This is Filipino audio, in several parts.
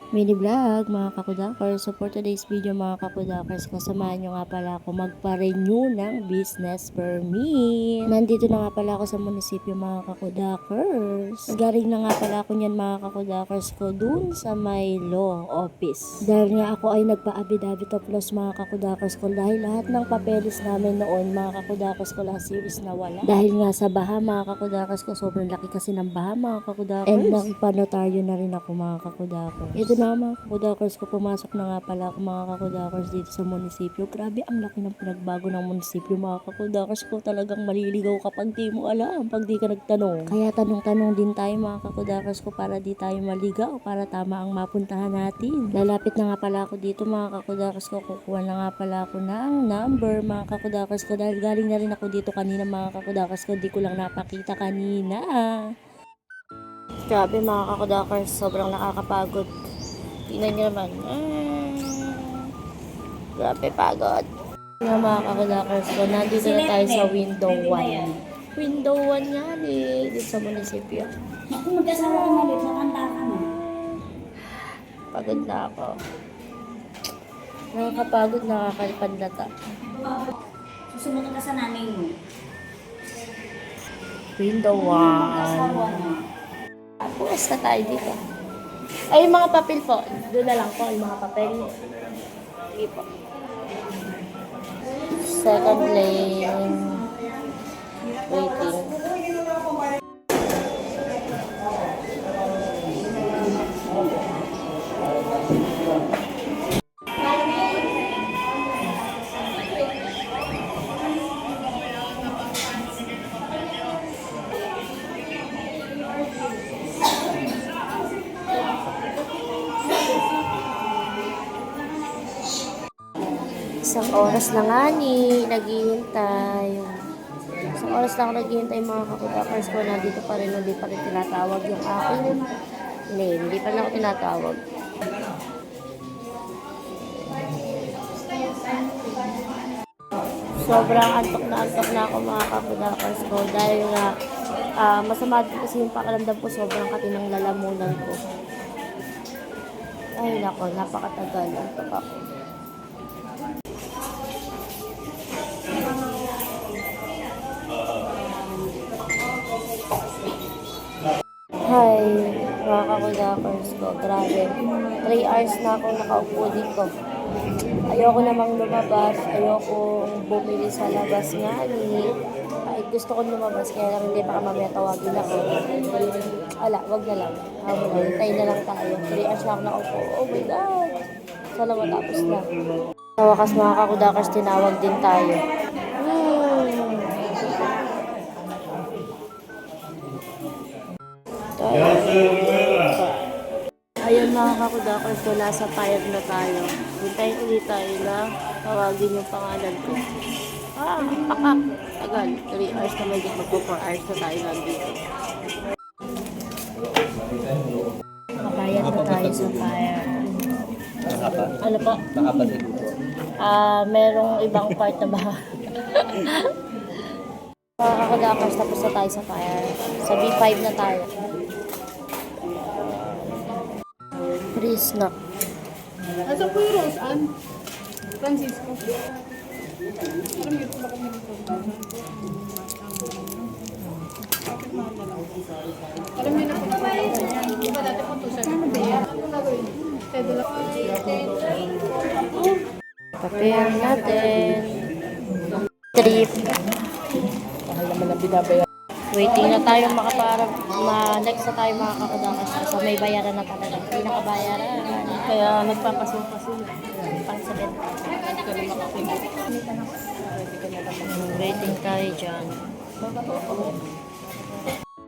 Mini vlog mga kakudakers. So for today's video mga kakudakers, kasamahan nyo nga pala ako magpa-renew ng business permit. Nandito na nga pala ako sa munisipyo mga kakudakers. Galing na nga pala ako niyan mga kakudakers ko dun sa may law office. Dahil nga ako ay nagpa-affidavit of loss mga kakudakers ko, dahil lahat ng papeles namin noon mga kakudakers ko last year is nawala. Dahil nga sa baha mga kakudakers ko, sobrang laki kasi ng baha mga kakudakers. And nagpanotaryo na rin ako mga kakudakers. Ito na mga kakudakers ko, pumasok na nga pala ako mga kakudakers dito sa munisipyo. Grabe ang laki ng pinagbago ng munisipyo mga kakudakers ko. Talagang maliligaw kapag di mo alam, pag di ka nagtanong. Kaya tanong-tanong din tayo mga kakudakers ko para di tayo maligaw, para tama ang mapuntahan natin. Lalapit na nga pala ako dito mga kakudakers ko. Kukuha na nga pala ako ng number mga kakudakers ko, dahil galing na rin ako dito kanina mga kakudakers ko. Di ko lang napakita kanina. Grabe mga kakudakers, sobrang nakakapagod. Tingnan nyo naman. Grabe pagod. Yung mga kakudakers ko, nandito na tayo sa window 1. Window 1 nga dito sa munisipyo. Kung mag-asawa ka malit, nakanta ka na. Pagod na ako. Nakakapagod, nakakalipandata. Susunod ka sa nanay mo. Window 1. Mag-asawa na. Tapos na tayo dito. Ay, yung mga papel po. Doon na lang po, yung mga papel. Sige po. Second lane. Waiting. Isang oras na nga naghihintay. Isang oras na ako naghihintay mga kakudakers ko. Nandito pa rin, hindi pa rin tinatawag yung aking name. Hindi pa rin ako tinatawag. Sobrang antok na ako mga kakudakers ko. Dahil nga, masama din kasi yung pakiramdam ko. Sobrang katinang lalamunan ko. Ay nako, napakatagal. Antok ako. Hi, mga kakudakers ko. Grabe. 3 hours na akong nakaupo dito. Ayoko namang lumabas. Ayoko bumili sa labas nga. Ay, gusto ko lumabas. Kaya lang hindi baka mamaya tawagin ako. Ala, wag na lang. Hintay na lang tayo. 3 hours na ako nakaupo. Oh my God. Sana matapos na. Sa wakas mga kakudakers, tinawag din tayo. Ayun mga kakudakers, wala sa fire na tayo. Hintayin ulit tayo na tawagin yung pangalan ko. Pakak. Tagal. 3 hours na may magpo 4 hours na tayo nandito. Mabayad na tayo sa fire. Ano po? Merong ibang part na ba? Mga kakudakers, tapos na tayo sa fire. Sa B5 na tayo. Free snack. Asa po yung Rose Ann? Francisco. Alam niyo po ba kami dito? Bakit mahal na lang? Alam niyo na po ba yan? Di ba dati po ito sa ano ba yan? Ano gagawin? Pwede lang. Prepare natin. Trip. Mahal naman ang binabayaran. Waiting na tayo next na tayo mga kakudakers. So may bayaran na talaga. Pinakabayaran. Kaya nagpapasuka sila. Pang sabit. Hindi ka rin makapindot. Waiting tayo dyan.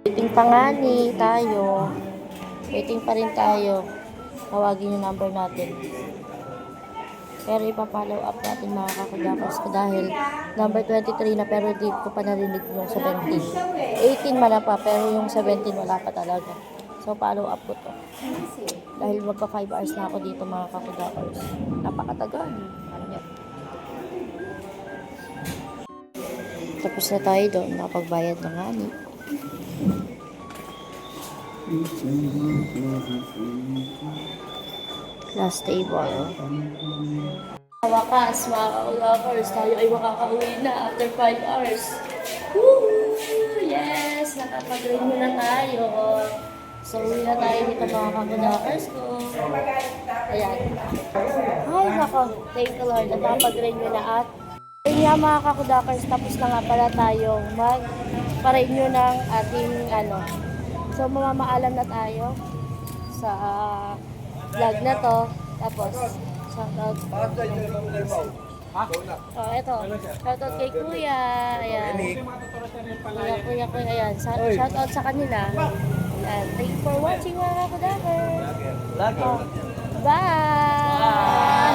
Waiting pa nga tayo. Waiting pa rin tayo. Tawagin yung number natin. Pero ipapollow up natin mga kakudakers ko, dahil number 23 na pero di ko pa narinig yung 17. 18 wala pa pero yung 17 wala pa talaga. So follow up ko to. Dahil magpa 5 hours na ako dito mga kakudakers. Napakatagal. Tapos na tayo doon. Nakapagbayad na nga Last table. Sa wakas, mga ka-vloggers, tayo ay makakauwi na after 5 hours. Woo! Yes! Nakapag-renew na tayo. So, uwi na tayo dito mga ka-vloggers ko. Ayan. Ay, nako. Thank you Lord. Nakapag-renew na at ayun nga mga ka-vloggers, tapos na nga pala tayong mag-renew ng ating So, mamamaalam na tayo sa vlog na to. Tapos, shoutout. Oh, eto. Shoutout kay Kuya. Ayan. Kuya. Ayan. Shoutout sa kanila. Ayan. Thank you for watching mga kapadaker. Oh. Bye!